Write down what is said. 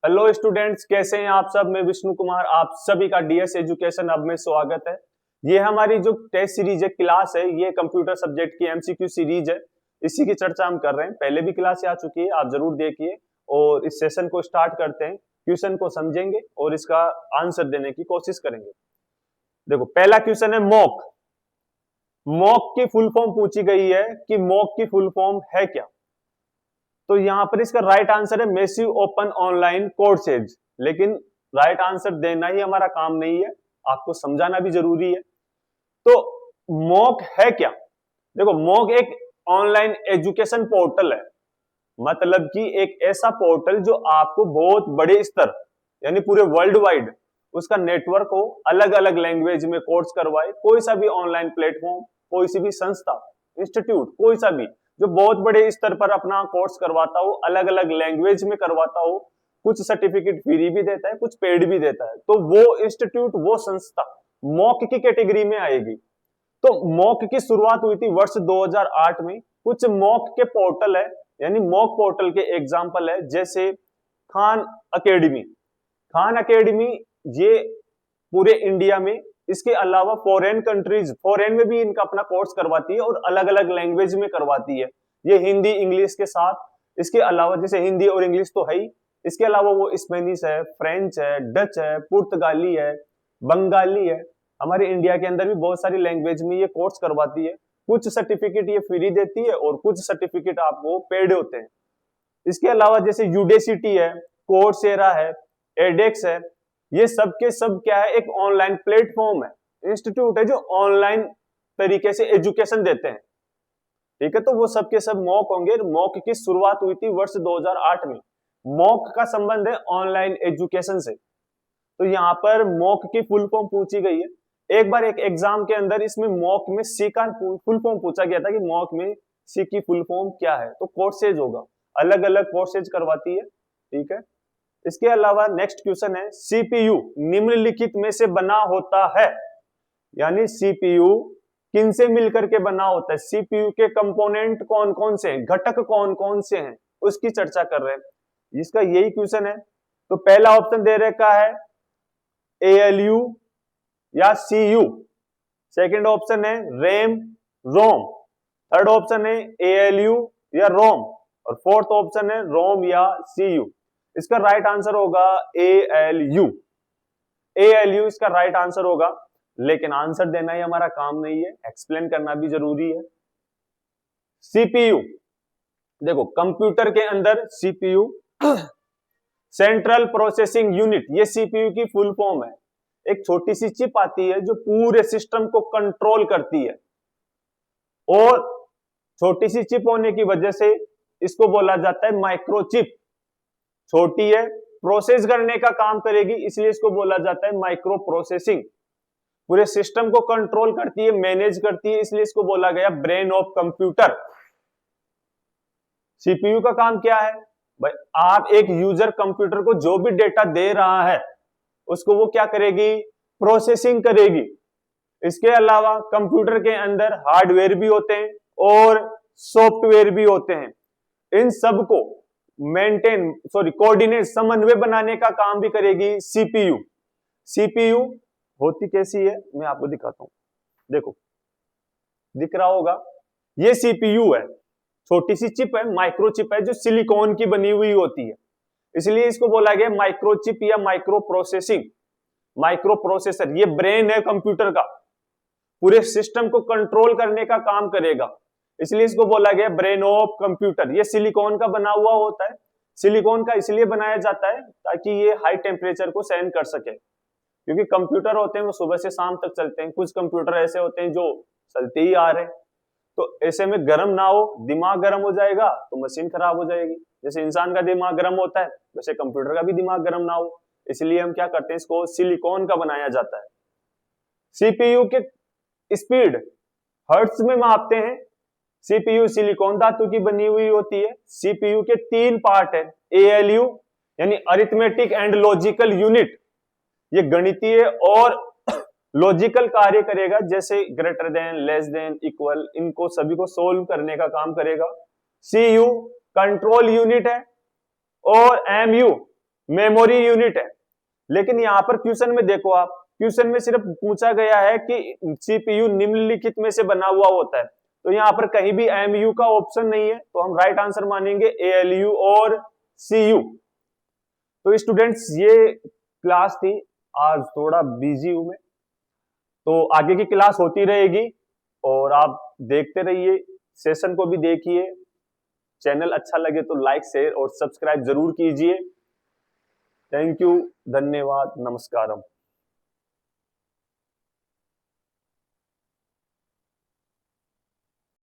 Hello students, कैसे हैं आप सब। मैं विष्णु कुमार, आप सभी का डीएस एजुकेशन अब में स्वागत है। ये हमारी जो टेस्ट सीरीज है, क्लास है, ये कंप्यूटर सब्जेक्ट की एमसीक्यू सीरीज है। इसी की चर्चा हम कर रहे हैं। पहले भी क्लास आ चुकी है, आप जरूर देखिए। और इस सेशन को स्टार्ट करते हैं। क्वेश्चन को समझेंगे और इसका आंसर देने की कोशिश करेंगे। देखो, पहला क्वेश्चन है मॉक। मॉक की फुल फॉर्म पूछी गई है कि मॉक की फुल फॉर्म है क्या। तो यहां पर इसका राइट आंसर है मैसिव ओपन ऑनलाइन कोर्सेज। लेकिन राइट आंसर देना ही हमारा काम नहीं है, आपको समझाना भी जरूरी है। तो मॉक है क्या। देखो, मॉक एक ऑनलाइन एजुकेशन पोर्टल है। मतलब कि एक ऐसा पोर्टल जो आपको बहुत बड़े स्तर यानी पूरे वर्ल्ड वाइड उसका नेटवर्क हो, अलग अलग लैंग्वेज में कोर्स करवाए। कोई सा भी ऑनलाइन प्लेटफॉर्म, कोई सी भी संस्था, इंस्टीट्यूट, कोई सा भी जो बहुत बड़े स्तर पर अपना कोर्स करवाता हो, अलग अलग लैंग्वेज में करवाता हो, कुछ सर्टिफिकेट फ्री भी देता है, कुछ पेड भी देता है, तो वो इंस्टीट्यूट, वो संस्था मॉक की कैटेगरी में आएगी। तो मॉक की शुरुआत हुई थी वर्ष 2008 में। कुछ मॉक के पोर्टल है, यानी मॉक पोर्टल के एग्जाम्पल है, जैसे खान अकेडमी। खान अकेडमी ये पूरे इंडिया में, इसके अलावा फॉरेन कंट्रीज, फॉरेन में भी इनका अपना कोर्स करवाती है और अलग अलग लैंग्वेज में करवाती है। ये हिंदी इंग्लिश के साथ, इसके अलावा जैसे हिंदी और इंग्लिश तो है ही, इसके अलावा वो स्पेनिश है, फ्रेंच है, डच है, पुर्तगाली है, बंगाली है। हमारे इंडिया के अंदर भी बहुत सारी लैंग्वेज में ये कोर्स करवाती है। कुछ सर्टिफिकेट ये फ्री देती है और कुछ सर्टिफिकेट आपको पेड होते हैं। इसके अलावा जैसे यूडेसिटी है, कोर्सेरा है, एडेक्स है, ये सब के सब क्या है, एक ऑनलाइन प्लेटफॉर्म है, इंस्टीट्यूट है जो ऑनलाइन तरीके से एजुकेशन देते हैं। ठीक है, तो वो सब के सब मॉक होंगे। मॉक की शुरुआत हुई थी वर्ष 2008 में। मॉक का संबंध है ऑनलाइन एजुकेशन से। तो यहाँ पर मॉक की फुल फॉर्म पूछी गई है। एक बार एक एग्जाम के अंदर इसमें मॉक में सी का फुल फॉर्म पूछा गया था कि मॉक में सी की फुल फॉर्म क्या है, तो कोर्सेज होगा, अलग अलग कोर्सेज करवाती है। ठीक है, इसके अलावा नेक्स्ट क्वेश्चन है, सीपीयू निम्नलिखित में से बना होता है। यानी सीपीयू किन से मिलकर के बना होता है, सीपीयू के कंपोनेंट कौन कौन से हैं, घटक कौन कौन से हैं, उसकी चर्चा कर रहे हैं। इसका यही क्वेश्चन है। तो पहला ऑप्शन दे रखा है एएलयू या सीयू। सेकंड ऑप्शन है रैम, रोम। थर्ड ऑप्शन है एएलयू या रोम। और फोर्थ ऑप्शन है रोम या सीयू। इसका राइट आंसर होगा एएलयू। एएलयू इसका राइट आंसर होगा। लेकिन आंसर देना ही हमारा काम नहीं है, एक्सप्लेन करना भी जरूरी है। सीपीयू, देखो कंप्यूटर के अंदर सीपीयू सेंट्रल प्रोसेसिंग यूनिट, ये सीपीयू की फुल फॉर्म है। एक छोटी सी चिप आती है जो पूरे सिस्टम को कंट्रोल करती है, और छोटी सी चिप होने की वजह से इसको बोला जाता है माइक्रोचिप। छोटी है, प्रोसेस करने का काम करेगी, इसलिए इसको बोला जाता है माइक्रो प्रोसेसिंग। पूरे सिस्टम को कंट्रोल करती है, मैनेज करती है, इसलिए इसको बोला गया ब्रेन ऑफ कंप्यूटर। सीपीयू का काम क्या है भाई, आप एक यूजर कंप्यूटर को जो भी डेटा दे रहा है उसको वो क्या करेगी, प्रोसेसिंग करेगी। इसके अलावा कंप्यूटर के अंदर हार्डवेयर भी होते हैं और सॉफ्टवेयर भी होते हैं। इन सब को कोऑर्डिनेट, समन्वय बनाने का काम भी करेगी सीपीयू। सीपीयू होती कैसी है मैं आपको दिखाता हूं। देखो, दिख रहा होगा, ये सीपीयू है, छोटी सी चिप है, माइक्रोचिप है, जो सिलिकॉन की बनी हुई होती है, इसलिए इसको बोला गया माइक्रोचिप या माइक्रो प्रोसेसिंग, माइक्रो प्रोसेसर। ये ब्रेन है कंप्यूटर का, पूरे सिस्टम को कंट्रोल करने का काम करेगा, इसलिए इसको बोला गया ब्रेन ऑफ कंप्यूटर। ये सिलिकॉन का बना हुआ होता है। सिलिकॉन का इसलिए बनाया जाता है ताकि ये हाई टेम्परेचर को सहन कर सके, क्योंकि कंप्यूटर होते हैं वो सुबह से शाम तक चलते हैं। कुछ कंप्यूटर ऐसे होते हैं जो चलते ही आ रहे हैं, तो ऐसे में गर्म ना हो, दिमाग गर्म हो जाएगा तो मशीन खराब हो जाएगी। जैसे इंसान का दिमाग गर्म होता है, वैसे कंप्यूटर का भी दिमाग गर्म ना हो, इसलिए हम क्या करते हैं, इसको सिलिकॉन का बनाया जाता है। सीपीयू के स्पीड हर्ट्ज में मापते हैं। सीपीयू सिलिकॉन धातु की बनी हुई होती है। सीपीयू के 3 पार्ट है, एएलयू यानी अरिथमेटिक एंड लॉजिकल यूनिट, ये गणितीय और लॉजिकल कार्य करेगा, जैसे greater than, less than, equal, इनको सभी को सोल्व करने का काम करेगा। सीयू कंट्रोल यूनिट है, और एमयू मेमोरी यूनिट है। लेकिन यहाँ पर क्वेश्चन में देखो आप, क्वेश्चन में सिर्फ पूछा गया है कि सीपीयू निम्नलिखित में से बना हुआ होता है, तो यहाँ पर कहीं भी एमयू का ऑप्शन नहीं है, तो हम राइट आंसर मानेंगे एएलयू और सीयू। तो स्टूडेंट्स ये क्लास थी, आज थोड़ा बिजी हूं मैं, तो आगे की क्लास होती रहेगी और आप देखते रहिए, सेशन को भी देखिए। चैनल अच्छा लगे तो लाइक शेयर और सब्सक्राइब जरूर कीजिए। थैंक यू, धन्यवाद, नमस्कारम।